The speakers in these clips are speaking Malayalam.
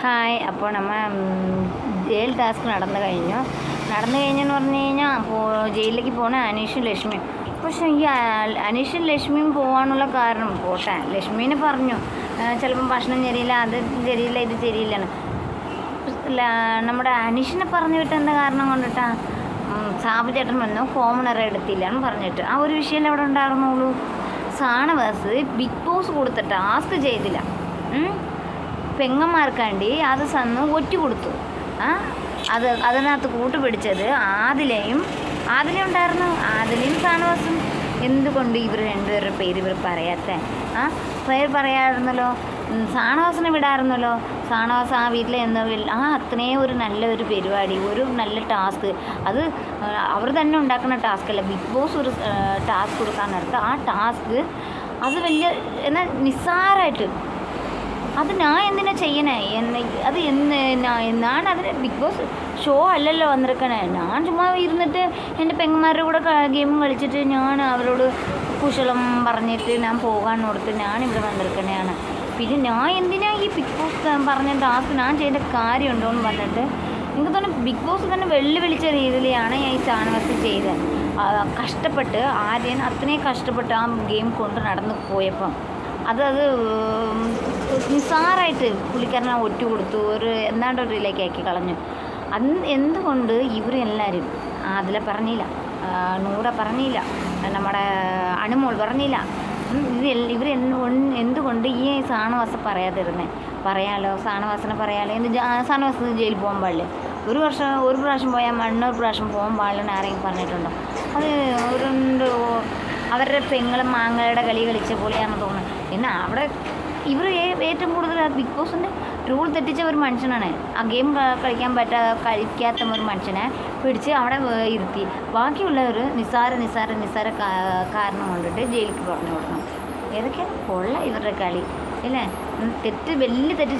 ഹായ്. അപ്പോൾ നമ്മൾ ജയിൽ ടാസ്ക് നടന്നു കഴിഞ്ഞെന്ന് പറഞ്ഞു കഴിഞ്ഞാൽ ജയിലിലേക്ക് പോകണ അനീഷും ലക്ഷ്മിയും. പക്ഷേ ഈ അനീഷും ലക്ഷ്മിയും പോകാനുള്ള കാരണം പോട്ടെ, ലക്ഷ്മീനെ പറഞ്ഞു ചിലപ്പം ഭക്ഷണം ശരിയില്ല, അത് ശരിയില്ല, ഇത് ശരിയില്ലാണ്. നമ്മുടെ അനീഷിനെ പറഞ്ഞു വിട്ടെന്ന കാരണം കൊണ്ടിട്ടാണ് സാബു ചേട്ടൻ വന്നു കോമണറെ എടുത്തില്ലാന്ന് പറഞ്ഞിട്ട് ആ ഒരു വിഷയമല്ലേ അവിടെ ഉണ്ടായിരുന്നുള്ളൂ. ഷാനവാസ് ബിഗ് ബോസ് കൊടുത്ത ടാസ്ക് ചെയ്തില്ല, പെങ്ങന്മാർക്കാണ്ടി അത് ഒറ്റ കൊടുത്തു. അതിനകത്ത് കൂട്ടുപിടിച്ചത് ആദിലയും ഉണ്ടായിരുന്നു. ഷാനവാസും എന്തുകൊണ്ട് ഇവർ രണ്ടുപേരുടെ പേര് ഇവർ പറയാത്ത പേര് പറയാമായിരുന്നല്ലോ. ഷാനവാസിനെ വിടാമായിരുന്നല്ലോ. ഷാനവാസ് ആ വീട്ടിൽ അത്രയും ഒരു നല്ലൊരു പരിപാടി, ഒരു നല്ല ടാസ്ക്, അത് അവർ തന്നെ ഉണ്ടാക്കുന്ന ടാസ്കല്ല. ബിഗ് ബോസ് ഒരു ടാസ്ക് കൊടുക്കാൻ നേരത്ത് ആ ടാസ്ക് അത് വലിയ എന്നാൽ നിസ്സാരമായിട്ട് അത് ഞാൻ എന്തിനാ ചെയ്യണേ അത് എന്നാണ് അതിന് ബിഗ് ബോസ് ഷോ അല്ലല്ലോ വന്നിരിക്കണേ. ഞാൻ ചുമ്മാ ഇരുന്നിട്ട് എൻ്റെ പെങ്ങന്മാരുടെ കൂടെ ഗെയിം കളിച്ചിട്ട് ഞാൻ അവരോട് കുശലം പറഞ്ഞിട്ട് ഞാൻ പോകാൻ കൊടുത്ത് ഞാനിവിടെ വന്നിരിക്കണേയാണ്. പിന്നെ ഞാൻ എന്തിനാ ഈ ബിഗ് ബോസ് പറഞ്ഞ ടാസ്ക് ഞാൻ ചെയ്യേണ്ട കാര്യമുണ്ടോ എന്ന് പറഞ്ഞിട്ട് എനിക്ക് തോന്നുന്നു ബിഗ് ബോസ് തന്നെ വെല്ലുവിളിച്ച രീതിയിലാണ് ഞാൻ ഈ ഷാനവാസ് ചെയ്തത്. കഷ്ടപ്പെട്ട് ആര്യൻ അത്രയും കഷ്ടപ്പെട്ട് ആ ഗെയിം കൊണ്ട് നടന്നു പോയപ്പം അത് നിസ്സാരമായിട്ട് പുള്ളിക്കാരനെ ഒറ്റ കൊടുത്തു, എന്താണ്ട് ഒരു ഇതിലേക്കാക്കി കളഞ്ഞു. എന്തുകൊണ്ട് ഇവരെല്ലാവരും അതിലെ പറഞ്ഞില്ല, നൂറ പറഞ്ഞില്ല, നമ്മുടെ അനുമോൾ പറഞ്ഞില്ല, ഇവർ എന്തുകൊണ്ട് ഈ ഷാനവാസ് പറയാതിരുന്നേ? പറയാലോ, ഷാനവാസിനെ പറയാലോ. ഷാനവാസ് ജയിലിൽ പോകാൻ പാടില്ലേ? ഒരു പ്രാവശ്യം പോയാൽ മണ്ണൊരു പ്രാവശ്യം പോകാൻ പാടില്ലെന്ന് ആരെങ്കിലും പറഞ്ഞിട്ടുണ്ടോ? അത് അവരുടെ പെങ്ങളും മാങ്ങയുടെ കളി കളിച്ച പോലെയാണെന്ന് തോന്നുന്നത്. പിന്നെ അവിടെ ഇവർ ഏറ്റവും കൂടുതൽ ബിഗ് ബോസിൻ്റെ റൂൾ തെറ്റിച്ച ഒരു മനുഷ്യനാണ്. ആ ഗെയിം കളിക്കാത്ത ഒരു മനുഷ്യനെ പിടിച്ച് അവിടെ ഇരുത്തി ബാക്കിയുള്ളവർ നിസ്സാര കാരണം കൊണ്ടിട്ട് ജയിലിലേക്ക് പറഞ്ഞു കൊടുക്കണം. ഏതൊക്കെയാണ് കൊള്ള ഇവരുടെ കളി അല്ലേ? വലിയ തെറ്റ്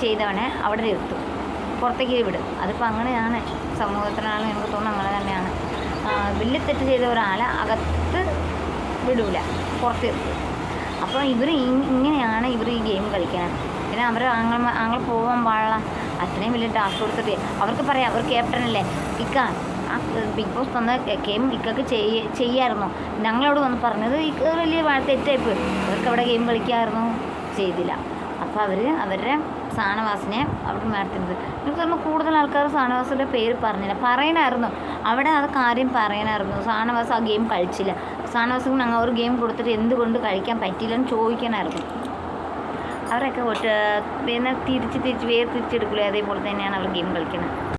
ചെയ്തവനെ അവിടെ ഇരുത്തും, പുറത്തേക്ക് വിടും. അതിപ്പോൾ അങ്ങനെയാണ് സമൂഹത്തിനാണെങ്കിലും എനിക്ക് തോന്നുന്നു അങ്ങനെ തന്നെയാണ്. വലിയ തെറ്റ് ചെയ്ത ഒരാളെ അകത്ത് വിടൂല, പുറത്ത് നിർത്തും. അപ്പോൾ ഇങ്ങനെയാണ് ഇവർ ഈ ഗെയിം കളിക്കണം. പിന്നെ ആങ്ങൾ പോകാൻ പാടില്ല, അത്രയും വലിയ ടാസ്ക് കൊടുത്തിട്ട് അവർക്ക് പറയാം, അവർ ക്യാപ്റ്റനല്ലേ, ഇക്ക ആ ബിഗ് ബോസ് തന്ന ഗെയിം ഇക്കൊക്കെ ചെയ്യാമായിരുന്നു. ഞങ്ങളോട് വന്ന് പറഞ്ഞത് ഇക്ക വലിയ തെറ്റായിപ്പോയി, അവർക്ക് അവിടെ ഗെയിം കളിക്കാമായിരുന്നു, ചെയ്തില്ല. അപ്പോൾ അവരുടെ ഷാനവാസിനെ അവിടെ മാറ്റുന്നത് എനിക്ക് തോന്നുന്നു കൂടുതൽ ആൾക്കാർ ഷാനവാസിൻ്റെ പേര് പറയണമായിരുന്നു. അവിടെ അത് കാര്യം പറയണമായിരുന്നു. ഷാനവാസ് ആ ഗെയിം കളിച്ചില്ല, ഷാനവാസിന് ഞങ്ങൾ ഒരു ഗെയിം കൊടുത്തിട്ട് എന്തുകൊണ്ട് കഴിക്കാൻ പറ്റിയില്ലെന്ന് ചോദിക്കാനായിരുന്നു. അവരൊക്കെ പിന്നെ തിരിച്ചെടുക്കില്ലേ, അതേപോലെ തന്നെയാണ് അവർ ഗെയിം കളിക്കുന്നത്.